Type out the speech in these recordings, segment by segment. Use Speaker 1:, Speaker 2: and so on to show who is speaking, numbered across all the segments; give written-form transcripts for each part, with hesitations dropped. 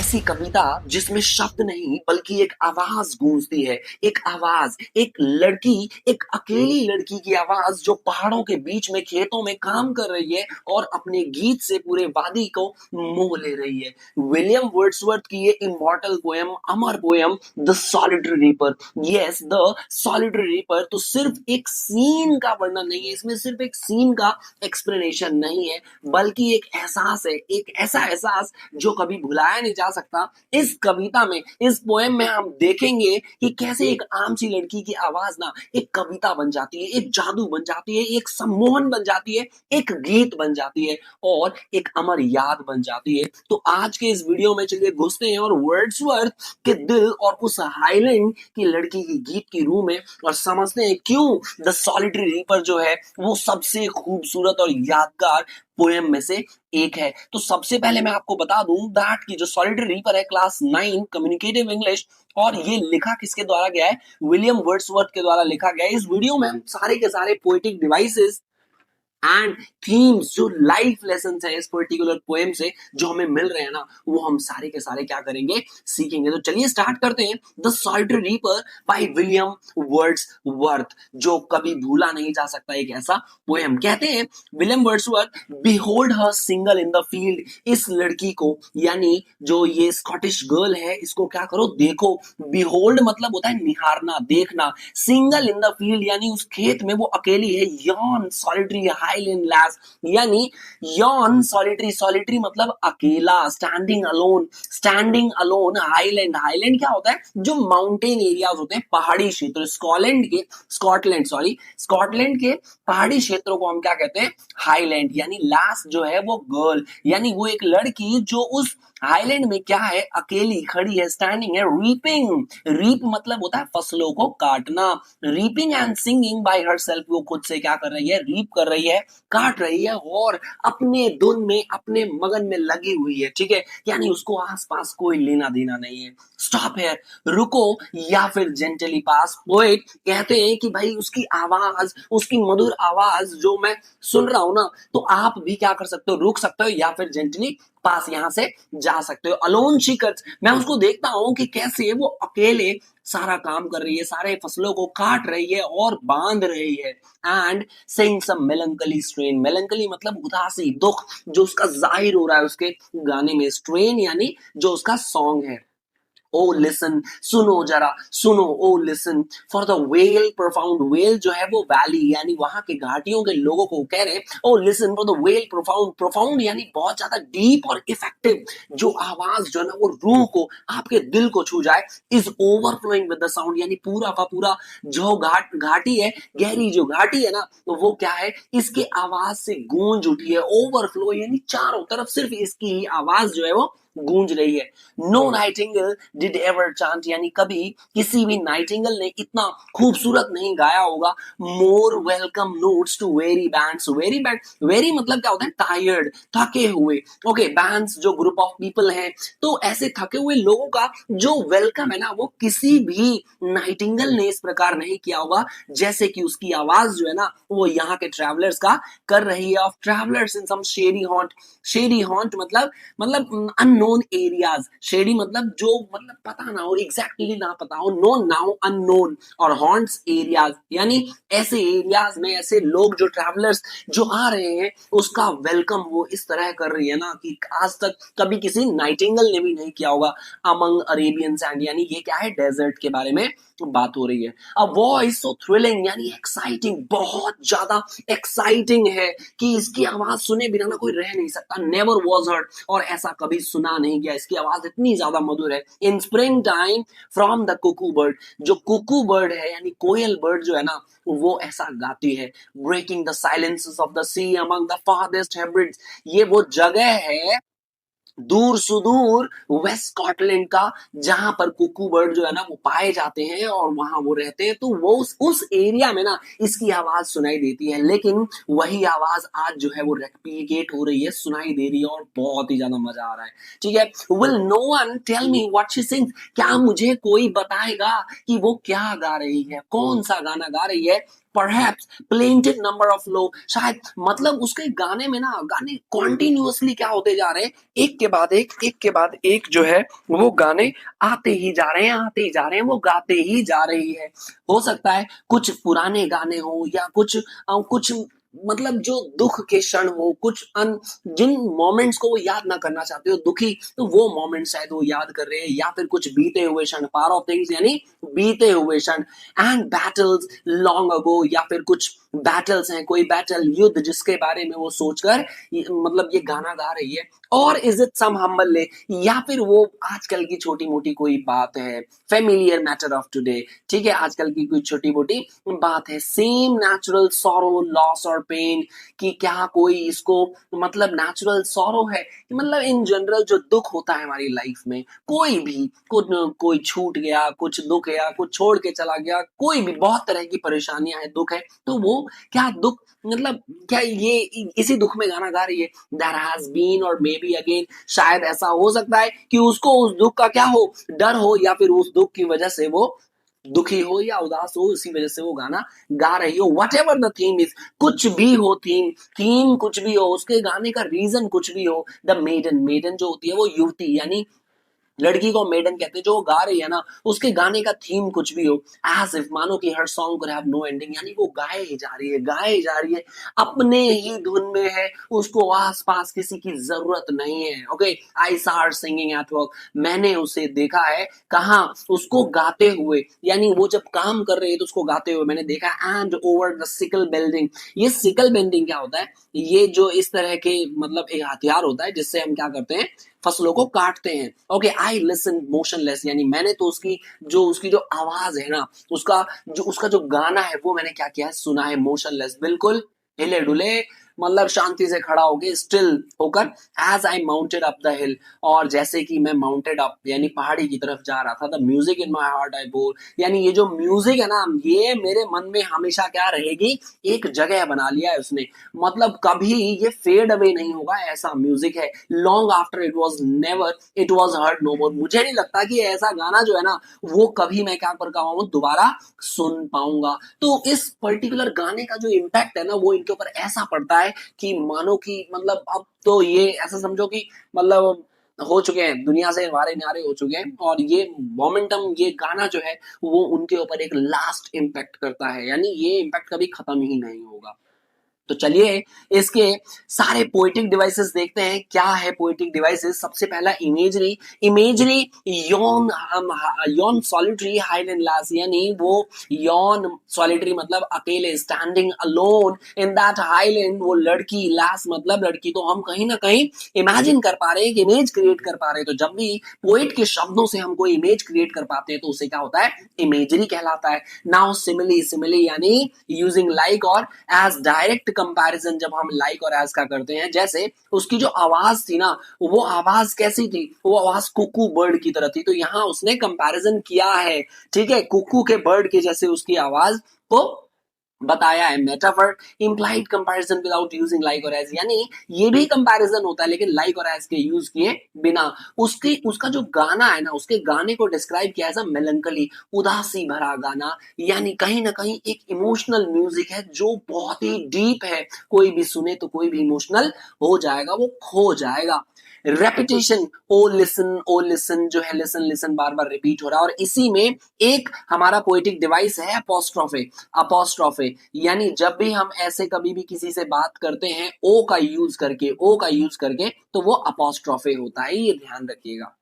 Speaker 1: ऐसी कविता जिसमें शब्द नहीं बल्कि एक आवाज गूंजती है। एक आवाज, एक लड़की, एक अकेली लड़की की आवाज जो पहाड़ों के बीच में खेतों में काम कर रही है और अपने गीत से पूरे वादी को मोह ले रही है। विलियम वर्ड्सवर्थ की ये immortal poem, Amar poem, the solitary reaper. Yes, the solitary reaper तो सिर्फ एक सीन का वर्णन नहीं है, इसमें सिर्फ एक सीन का एक्सप्लेनेशन नहीं है, बल्कि एक एहसास है, एक ऐसा एहसास जो कभी भुलाया नहीं जा सकता। इस कविता में, इस पोएम में हम देखेंगे कि कैसे एक आम सी लड़की की आवाज ना एक कविता बन जाती है, एक जादू बन जाती है, एक सम्मोहन बन जाती है, एक गीत बन जाती है और एक अमर याद बन जाती है। तो आज के इस वीडियो में चलिए घुसते हैं और वर्ड्सवर्थ के दिल और उस हाईलैंड की लड़की की गीत की रूह में और समझते हैं क्यों द सॉलिटरी रीपर जो है वो सबसे खूबसूरत और यादगार पोएम में से एक है। तो सबसे पहले मैं आपको बता दूं दैट कि जो सॉलिटरी रीपर है क्लास 9 कम्युनिकेटिव इंग्लिश, और ये लिखा किसके द्वारा गया है? विलियम वर्ड्सवर्थ के द्वारा लिखा गया है। इस वीडियो में हम सारे के सारे पोएटिक डिवाइसेस एंड थीम्स, जो लाइफ लेसन है इस पर्टिकुलर पोएम से जो हमें मिल रहे हैं ना, वो हम सारे के सारे क्या करेंगे? सीखेंगे। तो चलिए स्टार्ट करते हैं। The solitary reaper by William Wordsworth, जो कभी भूला नहीं जा सकता एक ऐसा पोएम। कहते हैं William Wordsworth, behold her single in the field, इस लड़की को, यानी जो ये स्कॉटिश गर्ल है, इसको क्या करो? देखो। बिहोल्ड मतलब होता है निहारना, देखना। सिंगल इन द फील्ड यानी उस खेत में वो अकेली है। यॉन सॉलिटरी हाईलैंड लैस, यानी यॉन सॉलिटरी, सॉलिटरी मतलब अकेला, standing alone, standing alone. Highland, highland क्या होता है? जो माउंटेन एरियाज होते हैं, पहाड़ी क्षेत्र। स्कॉटलैंड के पहाड़ी क्षेत्रों को हम क्या कहते हैं? हाईलैंड। यानी लैस जो है वो गर्ल, यानी वो एक लड़की जो उस हाईलैंड में क्या है? अकेली खड़ी है, स्टैंडिंग है। रीपिंग, रीप मतलब होता है फसलों को काटना। Reaping and singing by herself, वो खुद से क्या कर रही है? रीप कर रही है, काट रही है और अपने धुन में, अपने मगन में लगी हुई है। ठीक है, यानी उसको आसपास कोई लेना देना नहीं है। स्टॉप हियर, रुको, या फिर जेंटली पास। पोएट कहते हैं कि भाई उसकी आवाज, उसकी मधुर आवाज जो मैं सुन रहा हूं ना, तो आप भी क्या कर सकते हो? रुक सकते हो या फिर जेंटली पास यहां से जा सकते हो। अलोन शी कट्स, मैं उसको देखता हूं कि कैसे वो अकेले सारा काम कर रही है, सारे फसलों को काट रही है और बांध रही है। And sing some melancholy strain, melancholy मतलब उदासी, दुख जो उसका जाहिर हो रहा है उसके गाने में। स्ट्रेन यानी जो उसका सॉन्ग है। ओ लिसन, सुनो जरा, सुनो। O listen for the vale profound, vale जो है वो वैली, यानी वहां के घाटियों के लोगों को कह रहे हैं O listen for the vale profound. Profound यानी बहुत ज्यादा डीप और इफेक्टिव, जो आवाज जो है ना वो रूह को, आपके दिल को छू जाए। Is overflowing with the sound, यानी पूरा का पूरा जो घाटी है, गहरी जो घाटी है ना, तो वो क्या है? इसके आवाज से गूंज उठी है। ओवरफ्लो यानी चारों तरफ सिर्फ इसकी ही आवाज जो है वो गूंज रही है। No nightingale did ever chant, यानी कभी किसी भी नाइटिंगेल ने इतना खूबसूरत नहीं गाया होगा। More welcome notes to weary bands, weary band, weary मतलब क्या होता है? टायर्ड, थके हुए। ओके, बैंड्स जो ग्रुप ऑफ पीपल हैं, तो ऐसे थके हुए लोगों का जो वेलकम है ना, वो किसी भी नाइटिंगेल ने इस प्रकार नहीं किया होगा जैसे कि उसकी आवाज जो है ना वो यहाँ के ट्रैवलर्स का कर रही है। Of travellers in some shady haunt, shady haunt मतलब अननोन एरियाज। शेडी मतलब जो मतलब पता ना हो, एग्जैक्टली ना पता हो, नोन ना हो, अननोन। और हॉन्ट्स एरियाज यानी ऐसे एरियाज में ऐसे लोग जो ट्रैवलर्स जो आ रहे हैं उसका वेलकम वो इस तरह कर रही है ना कि आज तक कभी किसी नाइटिंगेल ने भी नहीं किया होगा। अमंग अरेबियन सैंड, यानी ये क्या है? डेजर्ट के बारे में बात हो रही है। अ वॉइस सो थ्रिलिंग, यानी एक्साइटिंग, बहुत ज्यादा एक्साइटिंग है कि इसकी आवाज सुने बिना ना कोई रह नहीं सकता। नेवर वॉज हर्ड, और ऐसा कभी सुना नहीं गया। इसकी आवाज इतनी ज्यादा मधुर है। इन spring time from the Kuku bird, जो कुकू बर्ड है यानी कोयल बर्ड जो है ना, वो ऐसा गाती है। Breaking the silences of the sea among the farthest Hebrides, ये वो जगह है दूर सुदूर वेस्ट स्कॉटलैंड का जहां पर कुकू बर्ड जो है ना वो पाए जाते हैं और वहां वो रहते हैं। तो वो उस एरिया में ना इसकी आवाज सुनाई देती है। लेकिन वही आवाज आज जो है वो रेप्लिकेट हो रही है, सुनाई दे रही है और बहुत ही ज्यादा मजा आ रहा है। ठीक है, will no one tell me what she sings, क्या मुझे कोई बताएगा कि वो क्या गा रही है, कौन सा गाना गा रही है? परहैप्स प्लेंटेड नंबर ऑफ लो, शायद मतलब उसके गाने में ना गाने कॉन्टिन्यूअसली क्या होते जा रहे हैं, एक के बाद एक जो है वो गाने आते ही जा रहे हैं, आते ही जा रहे हैं, वो गाते ही जा रही है। हो सकता है कुछ पुराने गाने हो या कुछ मतलब जो दुख के क्षण हो, जिन मोमेंट्स को वो याद ना करना चाहते हो दुखी, तो वो मोमेंट शायद वो याद कर रहे हैं, या फिर कुछ बीते हुए क्षण, पार ऑफ थिंग्स यानी बीते हुए क्षण, एंड बैटल्स लॉन्ग अगो, या फिर कुछ बैटल्स हैं, कोई बैटल युद्ध जिसके बारे में वो सोचकर मतलब ये गाना गा रही है। और is it some humble day, या फिर वो आजकल की छोटी मोटी कोई बात है, फेमिलियर मैटर ऑफ टुडे, ठीक है, आजकल की कोई छोटी मोटी बात है, सेम नेचुरल सॉरो लॉस और पेन, कि क्या कोई इसको मतलब नेचुरल सॉरो है, मतलब इन जनरल जो दुख होता है हमारी लाइफ में, कोई भी कोई छूट गया, कुछ दुख गया, कुछ छोड़ के चला गया, कोई भी बहुत तरह की परेशानियां हैं, दुख है, तो वो क्या दुख मतलब क्या ये इसी दुख में गाना गा रही है, देयर हैज बीन और मे बी अगेन, शायद ऐसा हो सकता है कि उसको उस दुख का क्या हो, डर हो, या फिर उस दुख की वजह से वो दुखी हो या उदास हो, उसी वजह से वो गाना गा रही हो, what ever the theme is, कुछ भी हो थीम कुछ भी हो, उसके गाने का रीजन कुछ भी हो, द मेडन, मेडन जो होती है वो युवती यानी लड़की को मेडन कहते हैं, जो वो गा रही है ना, उसके गाने का थीम कुछ भी हो, एज इफ मानो कि हर सॉन्ग को हैव नो एंडिंग, यानी वो गाए ही जा रही है, गाए ही जा रही है, अपने ही धुन में है, उसको आसपास किसी की जरूरत नहीं है। Okay, I saw her singing at work, मैंने उसे देखा है, कहा उसको गाते हुए, यानी वो जब काम कर रही है तो उसको गाते हुए मैंने देखा, and over the sickle welding, ये सिकल बेंडिंग क्या होता है, ये जो इस तरह के मतलब एक हथियार होता है जिससे हम क्या करते हैं, फसलों को काटते हैं। ओके, आई लिसन मोशनलेस, यानी मैंने तो उसकी जो आवाज है ना, उसका जो गाना है वो मैंने क्या किया है, सुना है मोशनलेस, बिल्कुल हिले डुले, मतलब शांति से खड़ा होके स्टिल होकर, as I mounted up the hill, और जैसे कि मैं माउंटेड अप यानी पहाड़ी की तरफ जा रहा था, the music in my heart I bore, यानी ये जो म्यूजिक है ना, ये मेरे मन में हमेशा क्या रहेगी, एक जगह बना लिया है उसने, मतलब कभी ये फेड अवे नहीं होगा, ऐसा म्यूजिक है, long after it was heard no more, मुझे नहीं लगता कि ऐसा गाना जो है ना वो कभी मैं क्या कर पाऊंगा, दोबारा सुन पाऊंगा। तो इस पर्टिकुलर गाने का जो इम्पैक्ट है ना वो इनके ऊपर ऐसा पड़ता है कि मानो कि मतलब अब तो ये ऐसा समझो कि मतलब हो चुके हैं, दुनिया से हमारे नारे हो चुके हैं, और ये मोमेंटम, ये गाना जो है वो उनके ऊपर एक लास्ट इम्पैक्ट करता है, यानी ये इम्पैक्ट कभी खत्म ही नहीं होगा। तो चलिए इसके सारे पोएटिक डिवाइसेस देखते हैं, क्या है पोएटिक डिवाइसेस। सबसे पहला imagery, imagery yon solitary highland lass, यानी वो यॉन सॉलिटरी मतलब अकेले, standing alone in that highland, वो लड़की, लास मतलब लड़की, तो हम कहीं ना कहीं इमेजिन कर पा रहे हैं, इमेज क्रिएट कर पा रहे हैं। तो जब भी पोएट के शब्दों से हम कोई इमेज क्रिएट कर पाते हैं तो उसे क्या होता है, इमेजरी कहलाता है। नाउ सिमिली, सिमिली यानी यूजिंग लाइक और एज डायरेक्ट कंपैरिजन, जब हम लाइक और एज का करते हैं, जैसे उसकी जो आवाज थी ना, वो आवाज कैसी थी, वो आवाज कुकू बर्ड की तरह थी, तो यहां उसने कंपैरिजन किया है, ठीक है, कुकू के बर्ड के जैसे उसकी आवाज को बताया है। Metaphor implied comparison without using like और एज, यानी ये भी कंपैरिजन होता है लेकिन लाइक और एज के यूज किए बिना। उसका जो गाना है ना, उसके गाने को डिस्क्राइब किया एज मेलंकली, उदासी भरा गाना, यानी कहीं ना कहीं एक इमोशनल म्यूजिक है जो बहुत ही डीप है, कोई भी सुने तो कोई भी इमोशनल हो जाएगा, वो खो जाएगा। रेपिटेशन, ओ लिसन जो है, लिसन लिसन बार बार रिपीट हो रहा है, और इसी में एक हमारा पोएटिक डिवाइस है अपोस्ट्रोफे, अपोस्ट्रोफे यानी जब भी हम ऐसे कभी भी किसी से बात करते हैं ओ का यूज करके, ओ का यूज करके, तो वो अपोस्ट्रोफे होता है, ये ध्यान रखिएगा।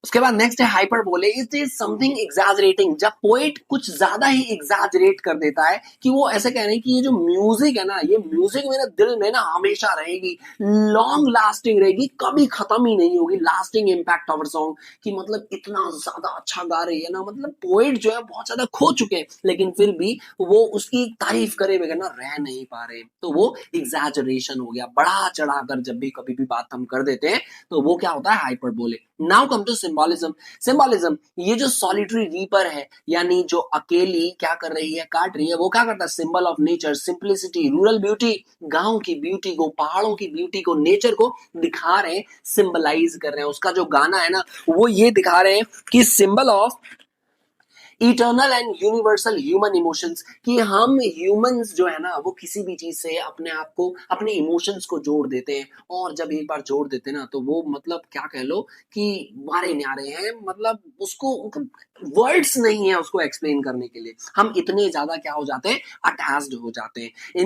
Speaker 1: उसके बाद नेक्स्ट है hyperbole, it is something exaggerating, जब पोएट कुछ ज्यादा ही एग्जैजरेट कर देता है, कि वो ऐसे कह रहे हैं कि ये जो म्यूजिक है ना, ये म्यूजिक मेरे दिल में ना हमेशा रहेगी, लॉन्ग लास्टिंग रहेगी, कभी खत्म ही नहीं होगी, लास्टिंग इम्पैक्ट ऑफ सॉन्ग, कि मतलब इतना ज्यादा अच्छा गा रही है ना, मतलब पोएट जो है बहुत ज्यादा खो चुके हैं लेकिन फिर भी वो उसकी तारीफ करे बगैर ना रह नहीं पा रहे, तो वो एग्जैजरेशन हो गया, बढ़ा चढ़ाकर जब भी कभी भी बात हम कर देते हैं तो वो क्या होता है, hyperbole. Now come to symbolism, symbolism, ये जो सॉलिटरी रीपर है, यानी जो अकेली क्या कर रही है, काट रही है, वो क्या करता है, symbol of nature, simplicity, rural beauty, गांव की ब्यूटी को, पहाड़ों की ब्यूटी को, नेचर को दिखा रहे हैं, सिंबलाइज कर रहे हैं। उसका जो गाना है ना वो ये दिखा रहे हैं कि symbol of eternal and universal human emotions, कि हम ह्यूमंस जो है ना वो किसी भी चीज से अपने आप को, अपने इमोशंस को जोड़ देते हैं, और जब एक बार जोड़ देते हैं ना तो वो मतलब क्या कह लो कि मारे न्यारे हैं, मतलब उसको वर्ड्स नहीं है उसको एक्सप्लेन करने के लिए, हम इतने ज्यादा क्या हो जाते हैं, अटैच्ड हो जाते हैं।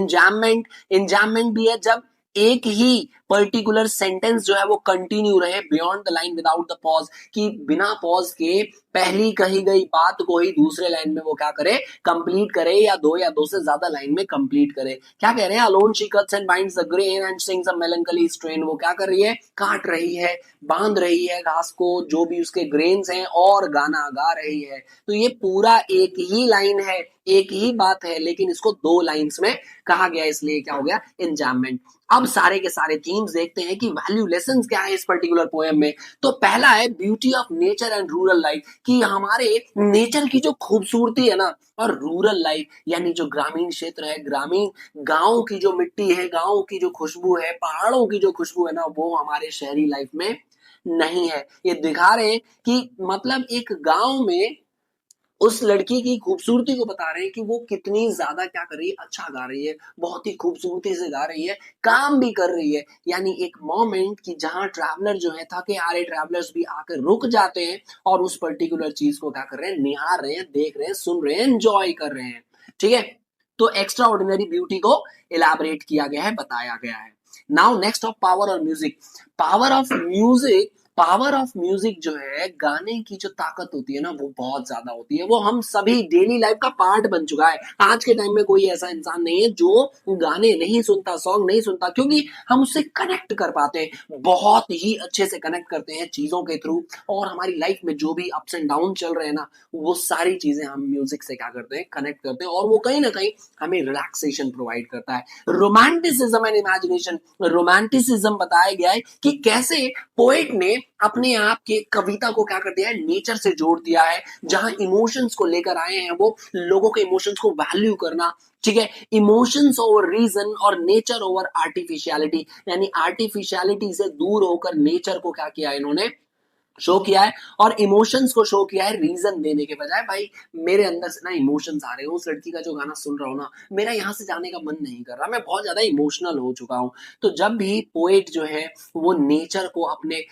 Speaker 1: इंजैममेंट भी है जब एक ही पर्टिकुलर सेंटेंस जो है वो कंटिन्यू रहे beyond the line without the pause, कि बिना पॉज के पहली कही गई बात को ही दूसरे लाइन में वो क्या करे, कंप्लीट करे, या दो से ज्यादा लाइन में कंप्लीट करे। क्या कह रहे हैं, alone she cuts and binds the grain and sings a melancholy strain, वो क्या कर रही है, काट रही है, बांध रही है घास को, जो भी उसके ग्रेन्स हैं, और गाना गा रही है। तो ये पूरा एक ही लाइन है, एक ही बात है, लेकिन इसको दो लाइंस में कहा गया, इसलिए क्या हो गया, इंजैममेंट। अब सारे के सारे थीम्स देखते हैं कि वैल्यू लेसन्स क्या है इस पर्टिकुलर पोएम में। तो पहला है beauty of nature and rural life, कि हमारे नेचर की जो खूबसूरती है ना, और रूरल लाइफ यानी जो ग्रामीण क्षेत्र है, ग्रामीण गांव की जो मिट्टी है, गांव की जो खुशबू है, पहाड़ों की जो खुशबू है ना, वो हमारे शहरी लाइफ में नहीं है। ये दिखा रहे हैं कि मतलब एक गांव में उस लड़की की खूबसूरती को बता रहे हैं कि वो कितनी ज्यादा क्या कर रही है, अच्छा गा रही है, बहुत ही खूबसूरती से गा रही है, काम भी कर रही है। यानी एक मोमेंट की जहां ट्रैवलर जो है, थके हारे ट्रैवलर्स भी आकर रुक जाते हैं और उस पर्टिकुलर चीज को क्या कर रहे हैं, निहार रहे हैं, देख रहे हैं, सुन रहे हैं, एंजॉय कर रहे हैं। ठीक है, तो एक्स्ट्रा ऑर्डिनरी ब्यूटी को इलैबोरेट किया गया है, बताया गया है। नाउ नेक्स्ट ऑफ पावर और music. Power of music, power of music जो है, गाने की जो ताकत होती है ना वो बहुत ज्यादा होती है, वो हम सभी डेली लाइफ का पार्ट बन चुका है। आज के टाइम में कोई ऐसा इंसान नहीं है जो गाने नहीं सुनता, सॉन्ग नहीं सुनता, क्योंकि हम उससे कनेक्ट कर पाते हैं, बहुत ही अच्छे से कनेक्ट करते हैं चीजों के थ्रू, और हमारी लाइफ में जो भी अप्स एंड डाउन चल रहे हैं ना, वो सारी चीजें हम म्यूजिक से क्या करते हैं, कनेक्ट करते हैं, और वो कहीं ना कहीं हमें रिलैक्सेशन प्रोवाइड करता है। रोमांटिसिज्म एंड इमेजिनेशन, रोमांटिसिज्म बताया गया है कि कैसे पोएट ने अपने आप के कविता को क्या कर दिया है, नेचर से जोड़ दिया है, जहां इमोशंस को लेकर आए हैं वो लोगों के इमोशंस को वैल्यू करना। ठीक है, इमोशंस ओवर रीजन और नेचर ओवर आर्टिफिशियलिटी, यानी आर्टिफिशियलिटी से दूर होकर नेचर को क्या किया इन्होंने, शो किया है, और इमोशंस को शो किया है रीजन देने के बजाय। भाई मेरे अंदर से ना इमोशंस आ रहे हो, उस लड़की का जो गाना सुन रहा हूं ना, मेरा यहाँ से जाने का मन नहीं कर रहा, मैं बहुत ज्यादा इमोशनल हो चुका हूँ। तो जब भी पोएट जो है वो नेचर को अपने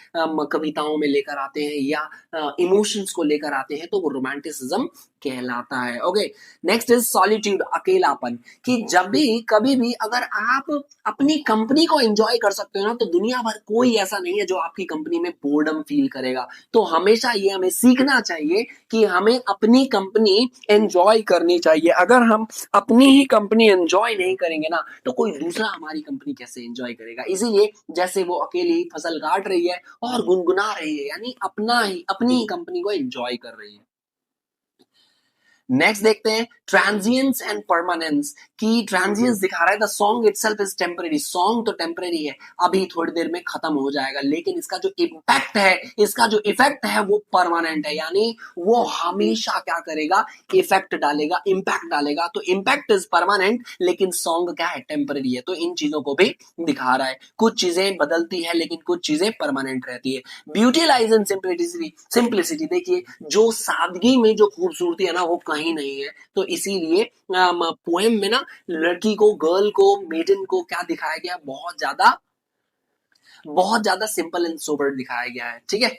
Speaker 1: कविताओं में लेकर आते हैं, या इमोशंस को लेकर आते हैं, तो वो रोमांटिसिज्म कहलाता है। ओके, नेक्स्ट इज सॉलिट्यूड, अकेलापन, कि जब भी कभी भी अगर आप अपनी कंपनी को एंजॉय कर सकते हो ना, तो दुनिया भर कोई ऐसा नहीं है जो आपकी कंपनी में बोर्डम फील करेगा। तो हमेशा ये हमें सीखना चाहिए कि हमें अपनी कंपनी एंजॉय करनी चाहिए। अगर हम अपनी ही कंपनी एंजॉय नहीं करेंगे ना, तो कोई दूसरा हमारी कंपनी कैसे एंजॉय करेगा। इसीलिए जैसे वो अकेली फसल काट रही है और गुनगुना रही है, यानी अपनी ही कंपनी को एंजॉय कर रही है। नेक्स्ट देखते हैं ट्रांजिएंस एंड परमानेंस, की ट्रांजिएंस दिखा रहा है the song itself is temporary, song तो टेम्परेरी है, अभी थोड़ी देर में खत्म हो जाएगा, लेकिन इसका जो इम्पैक्ट है, इसका जो इफेक्ट है वो परमानेंट है, यानी वो हमेशा क्या करेगा, इफेक्ट डालेगा, इम्पैक्ट डालेगा। तो इम्पैक्ट इज परमानेंट, लेकिन सॉन्ग क्या है, टेम्परेरी है। तो इन चीजों को भी दिखा रहा है, कुछ चीजें बदलती है लेकिन कुछ चीजें परमानेंट रहती है। Beauty lies in simplicity, simplicity देखिए, जो सादगी में जो खूबसूरती है ना वो कहीं नहीं है। तो इसीलिए पोएम में ना लड़की को, गर्ल को, मेडन को क्या दिखाया गया, बहुत ज्यादा सिंपल एंड सोबर दिखाया गया है। ठीक है,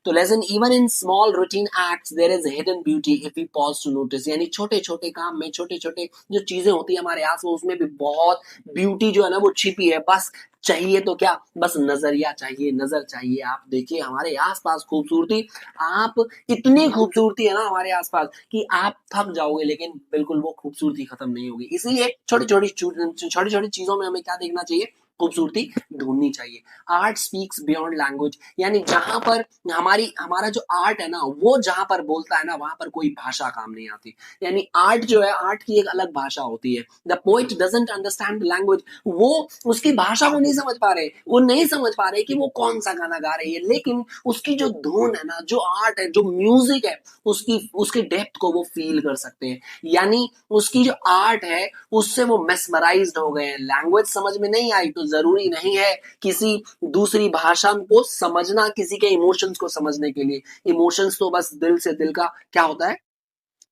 Speaker 1: तो lesson even in small routine acts there is hidden beauty if we pause to notice, यानी छोटे छोटे काम में, छोटे छोटे जो चीजें होती है हमारे आस पास, उसमें भी बहुत ब्यूटी जो है ना वो छिपी है। बस चाहिए तो क्या, बस नजरिया चाहिए, नजर चाहिए। आप देखिए हमारे आसपास खूबसूरती, आप इतनी खूबसूरती है ना हमारे आसपास कि आप थक जाओगे, लेकिन बिल्कुल वो खूबसूरती खत्म नहीं होगी। इसीलिए छोटी छोटी चीजों में हमें क्या देखना चाहिए, खूबसूरती ढूंढनी चाहिए। आर्ट स्पीक्स बियॉन्ड लैंग्वेज, यानी जहां पर हमारा जो आर्ट है ना, वो जहां पर बोलता है ना, वहां पर कोई भाषा काम नहीं आती। यानी आर्ट जो है, आर्ट की एक अलग भाषा होती है। The poet doesn't understand language, वो उसकी भाषा को नहीं समझ पा रहे, वो नहीं समझ पा रहे कि वो कौन सा गाना गा रही है, लेकिन उसकी जो धुन है ना, जो आर्ट है, जो म्यूजिक है, उसकी डेप्थ को वो फील कर सकते हैं। यानी उसकी जो आर्ट है उससे वो मेस्मराइज्ड हो गए हैं। लैंग्वेज समझ में नहीं आई तो जरूरी नहीं है किसी दूसरी भाषा को समझना, किसी के इमोशंस को समझने के लिए। इमोशंस तो बस दिल से दिल का क्या होता है,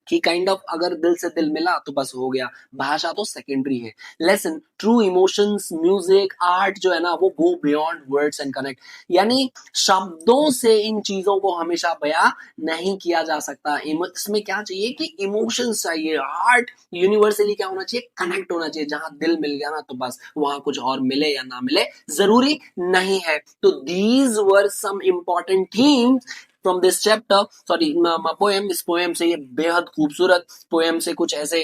Speaker 1: कि काइंड ऑफ अगर दिल से दिल मिला तो बस हो गया, भाषा तो सेकेंडरी है। Lesson true emotions, music, art जो है ना वो go beyond words and connect, यानी शब्दों से इन चीजों को हमेशा बयां नहीं किया जा सकता। इसमें क्या चाहिए कि इमोशंस चाहिए। आर्ट यूनिवर्सली क्या होना चाहिए, कनेक्ट होना चाहिए। जहां दिल मिल गया ना तो बस वहां कुछ और मिले या ना मिले जरूरी नहीं है। तो these were some important themes from this chapter, sorry poem. इस पोएम से, ये बेहद खूबसूरत पोएम से कुछ ऐसे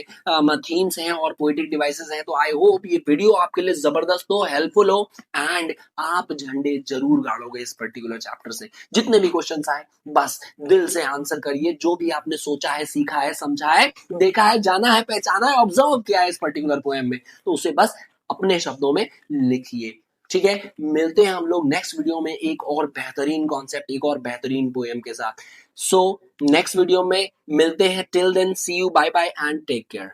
Speaker 1: थीम्स हैं और पोएटिक डिवाइसेस हैं। तो आई होप ये वीडियो आपके लिए जबरदस्त हो, हेल्पफुल हो, एंड आप झंडे जरूर गाड़ोगे इस पर्टिकुलर चैप्टर से। जितने भी क्वेश्चंस आए बस दिल से आंसर करिए। जो भी आपने सोचा है, सीखा है, समझा है, देखा है, जाना है, पहचाना है, ऑब्जर्व किया है इस पर्टिकुलर पोएम में, तो उसे बस अपने शब्दों में लिखिए। ठीक है, मिलते हैं हम लोग नेक्स्ट वीडियो में एक और बेहतरीन कॉन्सेप्ट, एक और बेहतरीन पोएम के साथ। सो नेक्स्ट वीडियो में मिलते हैं। Till then see you, bye bye and take care.